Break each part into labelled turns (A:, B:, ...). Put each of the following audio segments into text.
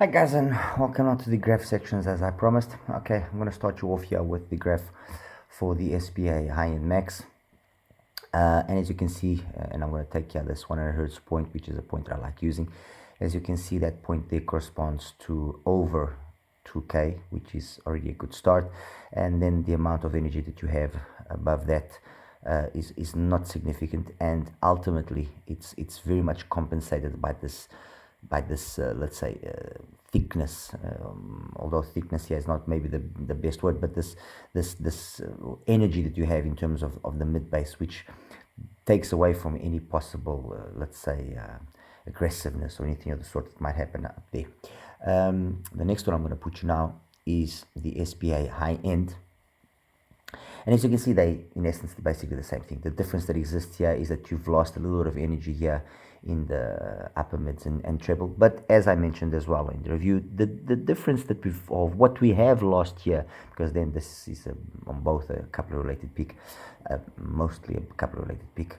A: Hi guys, and welcome on to the graph sections as I promised. Okay, I'm going to start you off here with the graph for the STA Hi End Max. And as you can see, and I'm going to take here this 100 hertz point, which is a point that I like using. As you can see, that point there corresponds to over 2K, which is already a good start. And then the amount of energy that you have above that is not significant, and ultimately it's very much compensated by this let's say thickness, although thickness here is not maybe the best word, but this energy that you have in terms of the mid bass, which takes away from any possible let's say aggressiveness or anything of the sort that might happen up there. The next one I'm going to put you now is the STA Hi End. And as you can see, they, in essence, basically the same thing. The difference that exists here is that you've lost a little bit of energy here in the upper mids and treble. But as I mentioned as well in the review, the difference that of what we have lost here, because then this is on both a coupler related peak, mostly a coupler related peak,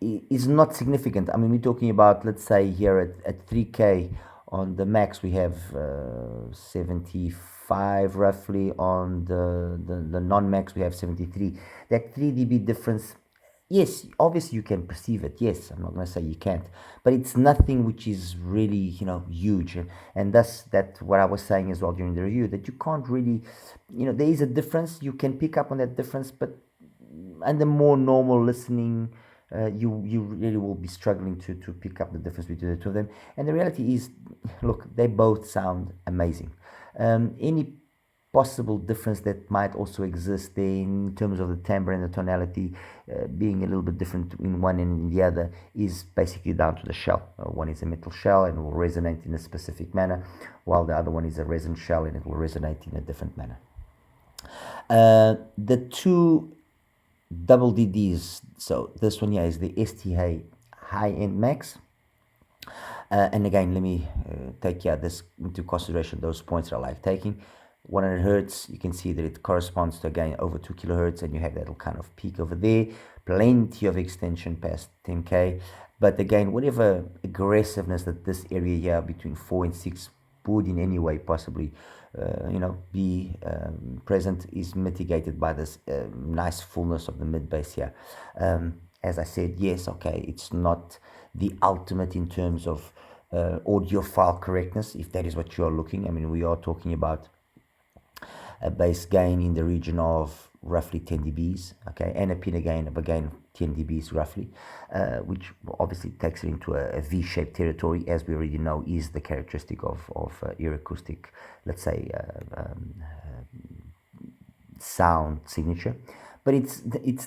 A: is not significant. I mean, we're talking about, let's say here at 3K on the max, we have 75 roughly. On the non-max, we have 73. That 3 dB difference, yes, obviously you can perceive it. Yes, I'm not going to say you can't, but it's nothing which is really, huge. And that's what I was saying as well during the review, that you can't really, there is a difference. You can pick up on that difference, but under more normal listening, you really will be struggling to pick up the difference between the two of them. And the reality is, look, they both sound amazing. Any possible difference that might also exist there in terms of the timbre and the tonality being a little bit different in one and the other is basically down to the shell. One is a metal shell and will resonate in a specific manner, while the other one is a resin shell and it will resonate in a different manner. The two double DDs, so this one here is the STA Hi End Max. And again, let me take this into consideration, those points that I like taking. 100 hertz, you can see that it corresponds to, again, over 2 kilohertz, and you have that little kind of peak over there. Plenty of extension past 10K. But again, whatever aggressiveness that this area here between 4 and 6 would in any way possibly be present is mitigated by this nice fullness of the mid bass here. As I said, yes, okay, it's not the ultimate in terms of audiophile correctness, if that is what you are looking. I mean, we are talking about a bass gain in the region of roughly 10 dBs, okay, and a pinna gain of, again, 10 dBs roughly, which obviously takes it into a V-shaped territory, as we already know is the characteristic of EarAcoustic, let's say, sound signature. But it's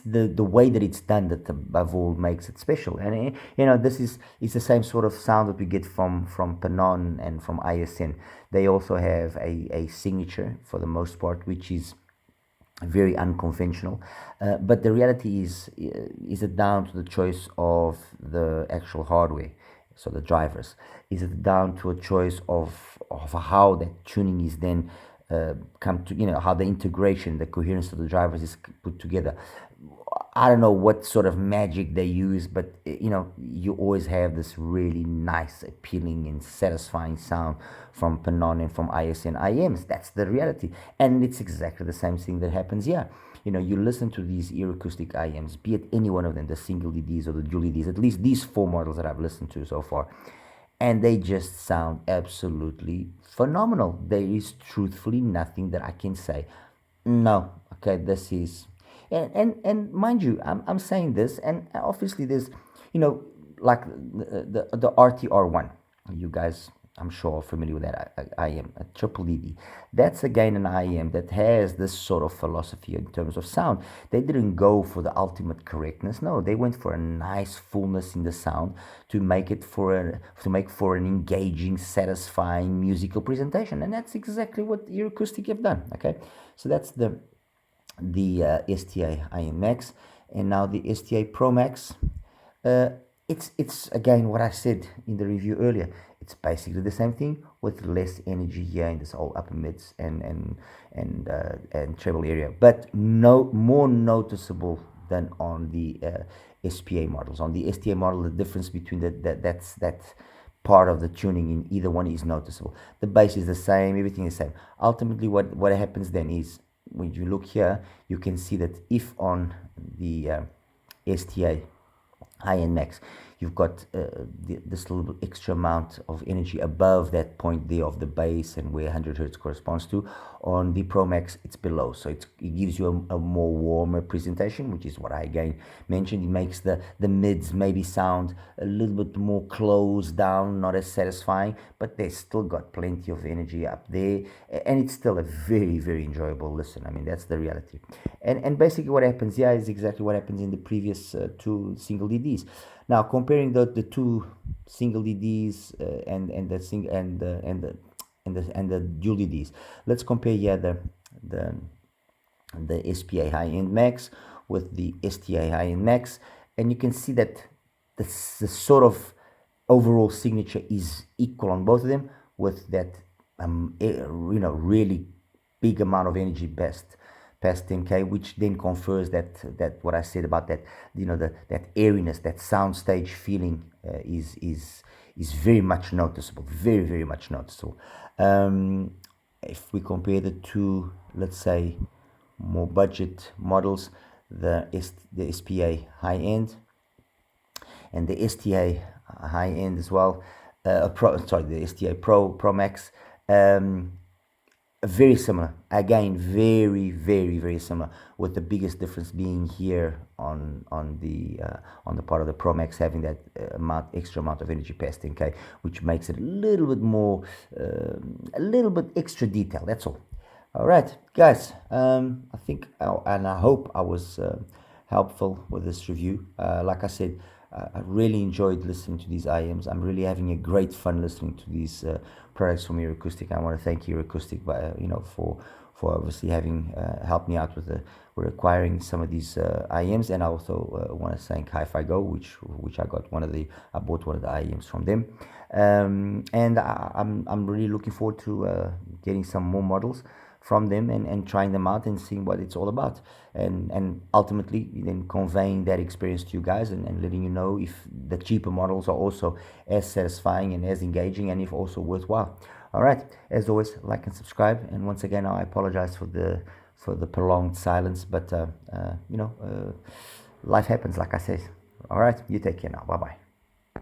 A: the way that it's done that above all makes it special. And this is the same sort of sound that we get from Panon and from ISN. They also have a signature for the most part, which is very unconventional. But the reality is it down to the choice of the actual hardware, so the drivers? Is it down to a choice of how that tuning is then come to, how the integration, the coherence of the drivers is put together? I don't know what sort of magic they use, but you always have this really nice, appealing and satisfying sound from Panon and from ISN IMs. That's the reality, and it's exactly the same thing that happens here. You listen to these EarAcoustic IMs, be it any one of them, the single DDs or the dual DDs, at least these 4 models that I've listened to so far, and they just sound absolutely phenomenal. There is truthfully nothing that I can say, no, okay, this is, and mind you, I'm saying this, and obviously there's, like the RTR1, you guys, I'm sure, are familiar with that IM, a triple DD. That's again an IM that has this sort of philosophy in terms of sound. They didn't go for the ultimate correctness. No, they went for a nice fullness in the sound to make for an engaging, satisfying musical presentation, and that's exactly what EarAcoustic have done. Okay, so that's the STA Hi End Max, and now the STA Pro Max. It's again what I said in the review earlier. It's basically the same thing with less energy here in this whole upper mids and treble area, but no more noticeable than on the SPA models. On the STA model, the difference between that part of the tuning in either one is noticeable. The bass is the same, everything is the same. Ultimately, what happens then is, when you look here, you can see that if on the STA Hi End Max, you've got this little extra amount of energy above that point there of the bass and where 100 hertz corresponds to. On the Pro Max, it's below, so it gives you a more warmer presentation, which is what I again mentioned. It makes the mids maybe sound a little bit more closed down, not as satisfying, but they still got plenty of energy up there, and it's still a very, very enjoyable listen. I mean, that's the reality. And basically what happens here is exactly what happens in the previous two single DDs. Now, comparing the two single DDs and the dual DDs, let's compare here the STA Hi End Max with the STA Hi End Max, and you can see that the sort of overall signature is equal on both of them, with that really big amount of energy past 10k, which then confers that what I said about that, that airiness, that soundstage feeling is very much noticeable, very, very much noticeable. If we compare the two, let's say, more budget models, the STA Hi End and the STA Hi End as well, the STA Pro Max, very similar, again, very, very, very similar, with the biggest difference being here on the part of the Pro Max having that extra amount of energy past 10k, which makes it a little bit more, a little bit extra detail. That's all. All right, guys, I think and I hope I was helpful with this review. Like I said, I really enjoyed listening to these IMs. I'm really having a great fun listening to these products from EarAcoustic. I want to thank EarAcoustic, for obviously having helped me out with acquiring some of these IMs, and I also want to thank HIFIGO, which I bought one of the IMs from them, and I'm really looking forward to getting some more models from them and trying them out and seeing what it's all about, and ultimately then conveying that experience to you guys and letting you know if the cheaper models are also as satisfying and as engaging, and if also worthwhile. All right, as always, like and subscribe, and once again I apologize for the prolonged silence, but life happens, like I said. All right, you take care now. Bye bye.